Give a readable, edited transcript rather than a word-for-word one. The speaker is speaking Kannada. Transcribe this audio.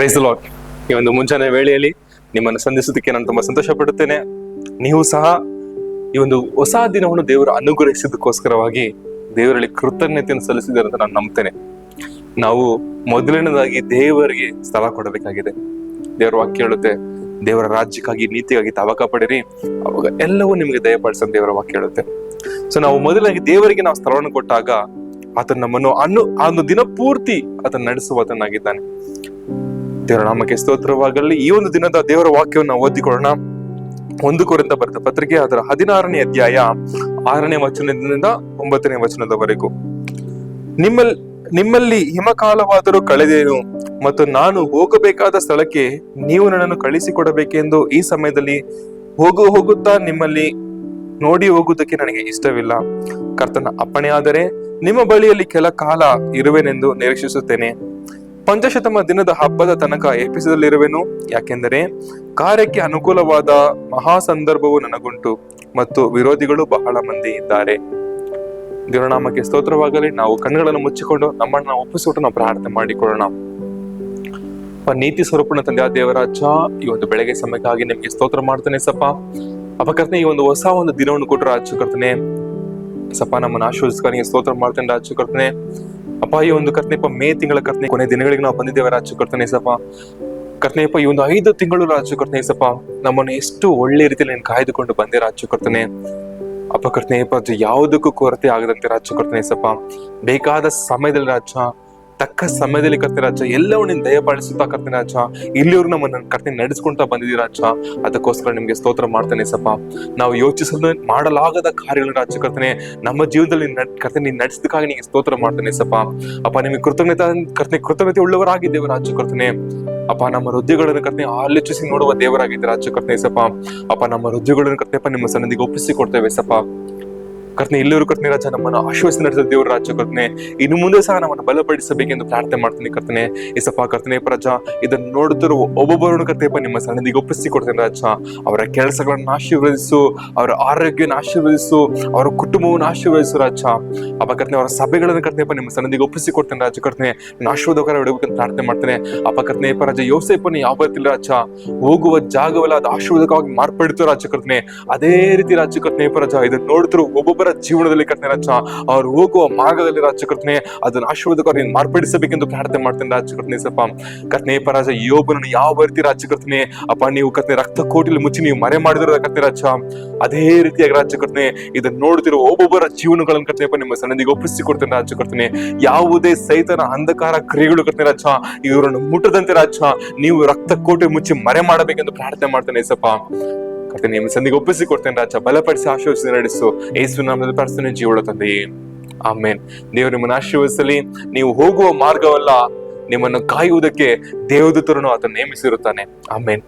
Price the lord. ಈ ಒಂದು ಮುಂಜಾನೆ ವೇಳೆಯಲ್ಲಿ ನಿಮ್ಮನ್ನು ಸಂಧಿಸೋದಕ್ಕೆ ನಾನು ತುಂಬಾ ಸಂತೋಷ ಪಡುತ್ತೇನೆ. ನೀವು ಸಹ ಈ ಒಂದು ಹೊಸ ದಿನವನ್ನು ದೇವರು ಅನುಗ್ರಹಿಸಿದ್ದಕ್ಕೋಸ್ಕರವಾಗಿ ದೇವರಲ್ಲಿ ಕೃತಜ್ಞತೆಯನ್ನು ಸಲ್ಲಿಸಿದ್ದಾರೆ ಅಂತ ನಾನು ನಂಬ್ತೇನೆ. ನಾವು ಮೊದಲನೇದಾಗಿ ದೇವರಿಗೆ ಸ್ಥಳ ಕೊಡಬೇಕಾಗಿದೆ. ದೇವರ ವಾಕ್ಯ ಹೇಳುತ್ತೆ, ದೇವರ ರಾಜ್ಯಕ್ಕಾಗಿ ನೀತಿಗಾಗಿ ತವಕ ಪಡಿರಿ, ಅವಾಗ ಎಲ್ಲವೂ ನಿಮಗೆ ದಯಪಾಲಿಸ ದೇವರ ವಾಕ್ಯ ಹೇಳುತ್ತೆ. ಸೊ ನಾವು ಮೊದಲಾಗಿ ದೇವರಿಗೆ ನಾವು ಸ್ಥಳವನ್ನು ಕೊಟ್ಟಾಗ ಆತನ ನಮ್ಮನ್ನು ಆ ಒಂದು ದಿನ ಪೂರ್ತಿ ಆತನ ನಡೆಸುವಾತನಾಗಿದ್ದಾನೆ. ದೇವರ ನಾಮಕ್ಕೆ ಸ್ತೋತ್ರವಾಗಲಿ. ಈ ಒಂದು ದಿನದ ದೇವರ ವಾಕ್ಯವನ್ನು ನಾವು ಓದಿಕೊಳ್ಳೋಣ. 1 ಕೊರಿಂಥ ಬರೆದ ಪತ್ರಿಕೆ ಅದರ 16ನೇ ಅಧ್ಯಾಯ 6ನೇ ವಚನದಿಂದ 9ನೇ ವಚನದವರೆಗೂ. ನಿಮ್ಮಲ್ಲಿ ಹಿಮಕಾಲವಾದರೂ ಕಳೆದೇನು, ಮತ್ತು ನಾನು ಹೋಗಬೇಕಾದ ಸ್ಥಳಕ್ಕೆ ನೀವು ನನ್ನನ್ನು ಕಳಿಸಿಕೊಡಬೇಕೆಂದು ಈ ಸಮಯದಲ್ಲಿ ಹೋಗುತ್ತಾ ನಿಮ್ಮಲ್ಲಿ ನೋಡಿ ಹೋಗುವುದಕ್ಕೆ ನನಗೆ ಇಷ್ಟವಿಲ್ಲ. ಕರ್ತನ ಅಪ್ಪಣೆಯಾದರೆ ನಿಮ್ಮ ಬಳಿಯಲ್ಲಿ ಕೆಲ ಕಾಲ ಇರುವೆನೆಂದು ನಿರೀಕ್ಷಿಸುತ್ತೇನೆ. ಪಂಚಶತಮ ದಿನದ ಹಬ್ಬದ ತನಕ ಎಫೆಸದಲ್ಲಿರುವೆನು. ಯಾಕೆಂದರೆ ಕಾರ್ಯಕ್ಕೆ ಅನುಕೂಲವಾದ ಮಹಾ ಸಂದರ್ಭವು ನನಗುಂಟು ಮತ್ತು ವಿರೋಧಿಗಳು ಬಹಳ ಮಂದಿ ಇದ್ದಾರೆ. ದೇವರನಾಮಕ್ಕೆ ಸ್ತೋತ್ರವಾಗಲಿ. ನಾವು ಕಣ್ಣುಗಳನ್ನು ಮುಚ್ಚಿಕೊಂಡು ನಮ್ಮನ್ನು ನಾವು ಒಪ್ಪಿಸಿಕೊಂಡು ನಾವು ಪ್ರಾರ್ಥನೆ ಮಾಡಿಕೊಳ್ಳೋಣ. ನೀತಿ ಸ್ವರೂಪನ ತಂದೆ ದೇವರಾಜ, ಈ ಒಂದು ಬೆಳಗ್ಗೆ ಸಮಯಕ್ಕಾಗಿ ನಿಮ್ಗೆ ಸ್ತೋತ್ರ ಮಾಡ್ತೇನೆ ಸಪ್ಪ. ಕರ್ತನೆ, ಈ ಒಂದು ಹೊಸ ಒಂದು ದಿನವನ್ನು ಕೊಟ್ಟರು ರಾಜು ಕರ್ತನೆ ಸಪ್ಪ, ನಮ್ಮನ್ನು ಆಶೀರ್ವದಿಸ್ಕೊಂಡು ಸ್ತೋತ್ರ ಮಾಡ್ತೇನೆ ರಾಜು ಕರ್ತನೆ. ಈ ಒಂದು ಕರ್ತನೆಪ್ಪ ಮೇ ತಿಂಗಳ ಕರ್ತನೆ ಕೊನೆ ದಿನಗಳಿಗೆ ನಾವು ಬಂದಿದ್ದೇವೆ ರಾಜು ಕರ್ತನೆ ಸಪ್ಪ. ಕರ್ತನೆಯಪ್ಪ, ಈ ಒಂದು 5 ತಿಂಗಳು ರಾಜು ಕರ್ತನೆ ಸಪ್ಪ, ನಮ್ಮನ್ನು ಎಷ್ಟು ಒಳ್ಳೆ ರೀತಿಯಲ್ಲಿ ನೀನು ಕಾಯ್ದುಕೊಂಡು ಬಂದೆ ರಾಜು ಕರ್ತನೆ. ಕರ್ತನೆಯಪ್ಪ, ಯಾವುದಕ್ಕೂ ಕೊರತೆ ಆಗದಂತೆ ರಾಜು ಕರ್ತನೆ ಸಪ್ಪ, ಬೇಕಾದ ಸಮಯದಲ್ಲಿ ರಾಜ, ತಕ್ಕ ಸಮಯದಲ್ಲಿ ಕರ್ತನೆ ರಾಜ, ಎಲ್ಲವೂ ನೀನು ದಯಪಾಲಿಸುತ್ತಾ ಕರ್ತನೆ ರಾಜ, ಇಲ್ಲಿವರೆಗೂ ನಮ್ಮನ್ನು ಕರ್ತನೆ ನಡೆಸ್ಕೊಂತಾ ಬಂದಿದ್ದೀವಿ ರಾಜ. ಅದಕ್ಕೋಸ್ಕರ ನಿಮ್ಗೆ ಸ್ತೋತ್ರ ಮಾಡ್ತೇನೆ ಸಪ್ಪ. ನಾವು ಯೋಚಿಸಲು ಮಾಡಲಾಗದ ಕಾರ್ಯಗಳು ರಾಜ ಕರ್ತನೆ ನಮ್ಮ ಜೀವನದಲ್ಲಿ ಕರ್ತನೆ ನೀನು ನಡೆಸಿದಕ್ಕಾಗಿ ನಿಮಗೆ ಸ್ತೋತ್ರ ಮಾಡ್ತೇನೆ ಸಪ್ಪ. ನಿಮಗೆ ಕೃತಜ್ಞತೆ ಉಳ್ಳವರಾಗಿದ್ದೇವೆ ರಾಜ ಕರ್ತನೆ. ನಮ್ಮ ಹೃದಯಗಳನ್ನು ಕರ್ತನೆ ಆಲೋಚಿಸಿ ನೋಡುವ ದೇವರಾಗಿದೆ ರಾಜ ಕರ್ತನೆ ಸಪ್ಪ. ನಮ್ಮ ಹೃದಯಗಳನ್ನು ಕರ್ತನೆಪ್ಪ ನಿಮ್ಮ ಸನ್ನಿಧಿಗೆ ಒಪ್ಪಿಸಿ ಕೊಡ್ತೇವೆ ಸಪ್ಪ. ಕರ್ತನೆ ಇಲ್ಲಿವರು ಕರ್ತನೆ ರಾಜ, ನಮ್ಮನ್ನು ಆಶ್ವಾಸ ನಡೆಸಿದ ದೇವರು ರಾಜ ಕರ್ತನೆ, ಇನ್ನು ಮುಂದೆ ಸಹ ನಮ್ಮನ್ನು ಬಲಪಡಿಸಬೇಕೆಂದು ಪ್ರಾರ್ಥನೆ ಮಾಡ್ತೀನಿ ಕರ್ತನೆ. ಏಸಪ್ಪ ಕರ್ತನೆ ರಾಜ, ಇದನ್ನು ನೋಡುತ್ತಿರುವ ಒಬ್ಬೊಬ್ಬರನ್ನು ಕರ್ತನೆಪ್ಪ ನಿಮ್ಮ ಸನ್ನಿಧಿಗೆ ಒಪ್ಪಿಸಿ ಕೊಡ್ತೇನೆ ರಾಜ. ಅವರ ಕೆಲಸಗಳನ್ನು ಆಶೀರ್ವದಿಸು, ಅವರ ಆರೋಗ್ಯವನ್ನು ಆಶೀರ್ವದಿಸು, ಅವರ ಕುಟುಂಬವನ್ನು ಆಶೀರ್ವದಿಸು ರಾಜ. ಕರ್ತನೆ ಅವರ ಸಭೆಗಳನ್ನು ಕರ್ತನೆಪ್ಪ ನಿಮ್ಮ ಸನ್ನಿಧಿಗೆ ಒಪ್ಪಿಸಿ ಕೊಡ್ತೇನೆ ರಾಜ ಕರ್ತನೆ. ನಾನು ಆಶೀರ್ವಾದಕರ ಇಡಬೇಕಂತ ಪ್ರಾರ್ಥನೆ ಮಾಡ್ತೇನೆ. ಕರ್ತನೆಪ್ಪ ರಾಜ, ಯೋಸೇಫನ್ನು ಯಾವ ರೀತಿ ರಾಜ ಹೋಗುವ ಜಾಗವಲ್ಲ ಅದು ಆಶೀರ್ವಾದಕವಾಗಿ ಮಾರ್ಪಡಿತು ರಾಜ ಕರ್ತನೆ. ಅದೇ ರೀತಿ ರಾಜ ಕರ್ತನೆಪ್ಪ ರಾಜ, ಇದನ್ನು ನೋಡುತ್ತಿರುವ ಒಬ್ಬೊಬ್ಬರ ಜೀವನದಲ್ಲಿ ಕರ್ತನೆ ರಾಜ, ಅವ್ರು ಹೋಗುವ ಮಾರ್ಗದಲ್ಲಿ ರಾಜ ಕರ್ತನೆ ಅದನ್ನು ಆಶೀರ್ವಾದಕವಾಗಿ ಮಾರ್ಪಡಿಸಬೇಕೆಂದು ಪ್ರಾರ್ಥನೆ ಮಾಡ್ತೇನೆ ರಾಜ ಕರ್ತನೆ ಸಪ್ಪ. ಕರ್ತನೆಪ್ಪ ರಾಜ, ಯೋಬನನ್ನು ಯಾವ ರೀತಿ ರಾಜ ಕರ್ತನೆ ನೀವು ಕರ್ತನೆ ರಕ್ತ ಕೋಟಿಲಿ ಮುಚ್ಚಿ ನೀವು ಮರೆ ಮಾಡಿದ್ರು ಕರ್ತನೆ ರಾಜ, ಅದೇ ರೀತಿಯಾಗಿ ರಾಜ ಕರ್ತನೆ ಇದನ್ನು ನೋಡುತ್ತಿರುವ ಒಬ್ಬೊಬ್ಬರ ಜೀವನಗಳನ್ನು ಕರ್ತನೆಪ್ಪ ನಿಮ್ಮ ಸನ್ನಿಧಿಗೆ ಒಪ್ಪಿಸಿ ಕೊಡ್ತೇನೆ ರಾಜ ಕರ್ತನೆ. ಯಾವುದೇ ಸೈತನ ಅಂಧಕಾರ ಕ್ರಿಯೆಗಳು ಕರ್ತನೆ ರಾಜ ಇವರನ್ನು ಮುಟ್ಟದಂತೆ ರಾಜ ನೀವು ರಕ್ತ ಕೋಟೆ ಮುಚ್ಚಿ ಮರೆ ಮಾಡಬೇಕೆಂದು ಪ್ರಾರ್ಥನೆ ಮಾಡ್ತೇನೆ ಸಪ್ಪ. ಕರ್ತನೆ ನಿಮ್ಮ ಸನ್ನಿಧಿಗೆ ಒಪ್ಪಿಸಿ ಕೊಡ್ತೇನೆ ರಾಜ. ಬಲಪಡಿಸಿ ಆಶೀರ್ವದಿಸಿ ನಡೆಸು, ಯೇಸು ನಾಮದಲ್ಲಿ ಪ್ರಾರ್ಥನೆ ಜೀವಳ ತಂದೆಯೇ, ಆಮೇನ್. ದೇವರು ನಿಮ್ಮನ್ನು ಆಶೀರ್ವದಿಸಲಿ. ನೀವು ಹೋಗುವ ಮಾರ್ಗವಲ್ಲ, ನಿಮ್ಮನ್ನು ಕಾಯುವುದಕ್ಕೆ ದೇವದೂತರನ್ನು ಆತನು ನೇಮಿಸಿರುತ್ತಾನೆ. ಆಮೇನ್.